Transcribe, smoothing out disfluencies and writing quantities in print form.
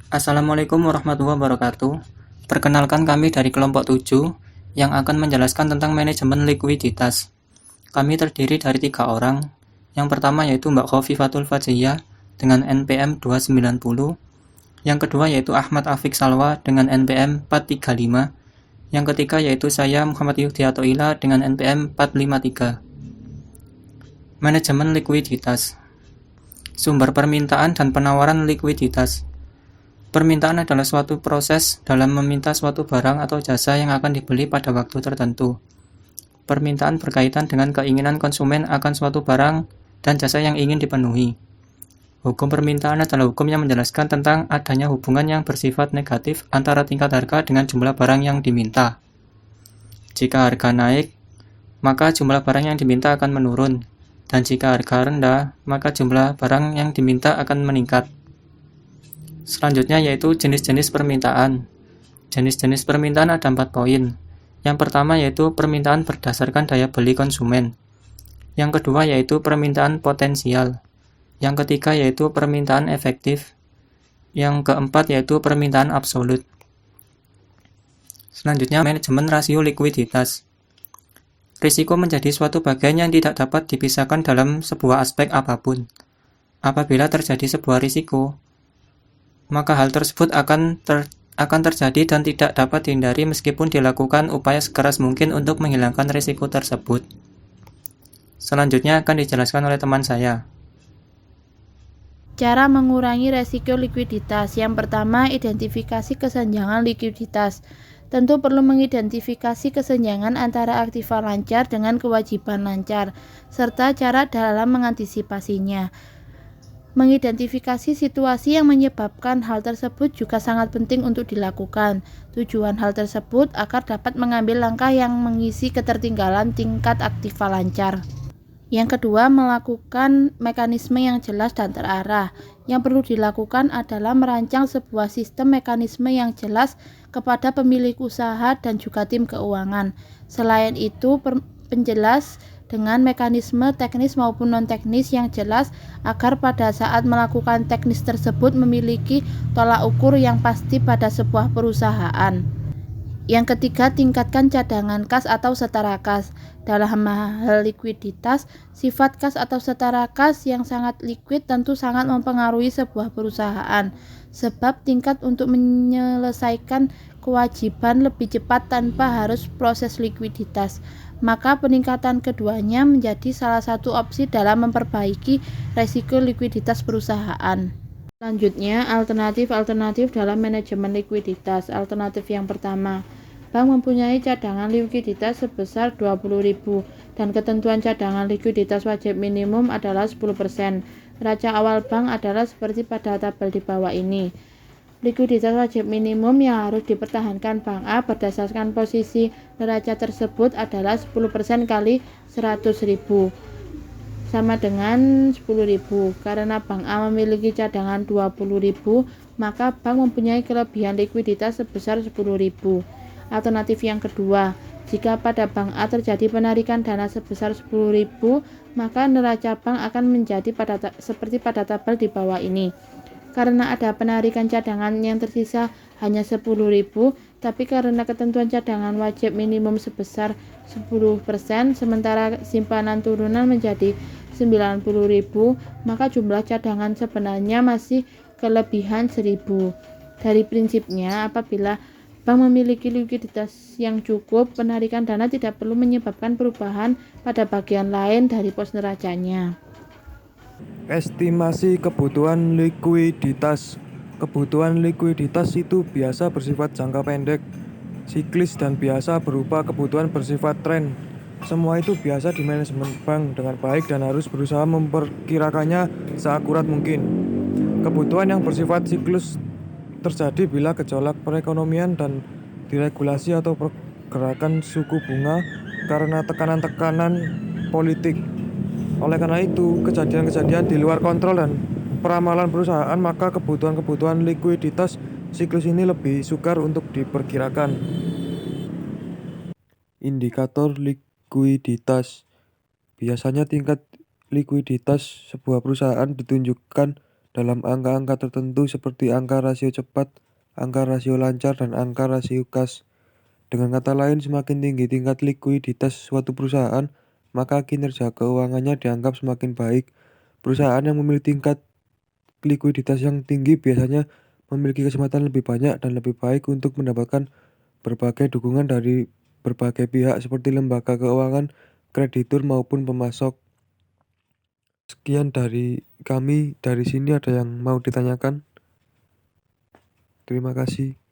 Assalamualaikum warahmatullahi wabarakatuh. Perkenalkan kami dari kelompok 7 yang akan menjelaskan tentang manajemen likuiditas. Kami terdiri dari 3 orang. Yang pertama yaitu Mbak Khofifatul Fajiyah dengan NPM 290. Yang kedua yaitu Ahmad Afiq Salwa dengan NPM 435. Yang ketiga yaitu saya Muhammad Yuhdiato Ila dengan NPM 453. Manajemen likuiditas. Sumber permintaan dan penawaran likuiditas. Permintaan adalah suatu proses dalam meminta suatu barang atau jasa yang akan dibeli pada waktu tertentu. Permintaan berkaitan dengan keinginan konsumen akan suatu barang dan jasa yang ingin dipenuhi. Hukum permintaan adalah hukum yang menjelaskan tentang adanya hubungan yang bersifat negatif antara tingkat harga dengan jumlah barang yang diminta. Jika harga naik, maka jumlah barang yang diminta akan menurun, dan jika harga rendah, maka jumlah barang yang diminta akan meningkat. Selanjutnya yaitu jenis-jenis permintaan. Jenis-jenis permintaan ada 4 poin. Yang pertama yaitu permintaan berdasarkan daya beli konsumen. Yang kedua yaitu permintaan potensial. Yang ketiga yaitu permintaan efektif. Yang keempat yaitu permintaan absolut. Selanjutnya manajemen rasio likuiditas. Risiko menjadi suatu bagian yang tidak dapat dipisahkan dalam sebuah aspek apapun. Apabila terjadi sebuah risiko, maka hal tersebut akan terjadi dan tidak dapat dihindari meskipun dilakukan upaya sekeras mungkin untuk menghilangkan risiko tersebut. Selanjutnya akan dijelaskan oleh teman saya. Cara mengurangi resiko likuiditas. Yang pertama, identifikasi kesenjangan likuiditas. Tentu perlu mengidentifikasi kesenjangan antara aktiva lancar dengan kewajiban lancar, serta cara dalam mengantisipasinya. Mengidentifikasi situasi yang menyebabkan hal tersebut juga sangat penting untuk dilakukan. Tujuan hal tersebut agar dapat mengambil langkah yang mengisi ketertinggalan tingkat aktiva lancar. Yang kedua, melakukan mekanisme yang jelas dan terarah. Yang perlu dilakukan adalah merancang sebuah sistem mekanisme yang jelas kepada pemilik usaha dan juga tim keuangan. Selain itu, penjelas dengan mekanisme teknis maupun non-teknis yang jelas agar pada saat melakukan teknis tersebut memiliki tolak ukur yang pasti pada sebuah perusahaan. Yang ketiga, tingkatkan cadangan kas atau setara kas. Dalam hal likuiditas, sifat kas atau setara kas yang sangat liquid tentu sangat mempengaruhi sebuah perusahaan, sebab tingkat untuk menyelesaikan kewajiban lebih cepat tanpa harus proses likuiditas. Maka peningkatan keduanya menjadi salah satu opsi dalam memperbaiki resiko likuiditas perusahaan. Selanjutnya, alternatif dalam manajemen likuiditas. Alternatif yang pertama, bank mempunyai cadangan likuiditas sebesar 20.000 dan ketentuan cadangan likuiditas wajib minimum adalah 10%. Neraca awal bank adalah seperti pada tabel di bawah ini. Likuiditas wajib minimum yang harus dipertahankan Bank A berdasarkan posisi neraca tersebut adalah 10% kali 100.000 sama dengan 10.000. Karena Bank A memiliki cadangan 20.000, maka bank mempunyai kelebihan likuiditas sebesar 10.000. Alternatif yang kedua, jika pada Bank A terjadi penarikan dana sebesar 10.000, maka neraca bank akan menjadi seperti pada tabel di bawah ini. Karena ada penarikan cadangan yang tersisa hanya 10.000, tapi karena ketentuan cadangan wajib minimum sebesar 10%, sementara simpanan turunan menjadi 90.000, maka jumlah cadangan sebenarnya masih kelebihan 1.000. Dari prinsipnya, apabila bank memiliki likuiditas yang cukup, penarikan dana tidak perlu menyebabkan perubahan pada bagian lain dari pos neracanya. Estimasi kebutuhan likuiditas. Kebutuhan likuiditas itu biasa bersifat jangka pendek, siklis, dan biasa berupa kebutuhan bersifat tren. Semua itu biasa di manajemen bank dengan baik dan harus berusaha memperkirakannya seakurat mungkin. Kebutuhan yang bersifat siklus terjadi bila gejolak perekonomian dan diregulasi atau pergerakan suku bunga karena tekanan-tekanan politik. Oleh karena itu, kejadian-kejadian di luar kontrol dan peramalan perusahaan, maka kebutuhan-kebutuhan likuiditas siklus ini lebih sukar untuk diperkirakan. Indikator likuiditas. Biasanya tingkat likuiditas sebuah perusahaan ditunjukkan dalam angka-angka tertentu seperti angka rasio cepat, angka rasio lancar, dan angka rasio kas. Dengan kata lain, semakin tinggi tingkat likuiditas suatu perusahaan, maka kinerja keuangannya dianggap semakin baik. Perusahaan yang memiliki tingkat likuiditas yang tinggi biasanya memiliki kesempatan lebih banyak dan lebih baik untuk mendapatkan berbagai dukungan dari berbagai pihak seperti lembaga keuangan, kreditur maupun pemasok. Sekian dari kami, dari sini ada yang mau ditanyakan? Terima kasih.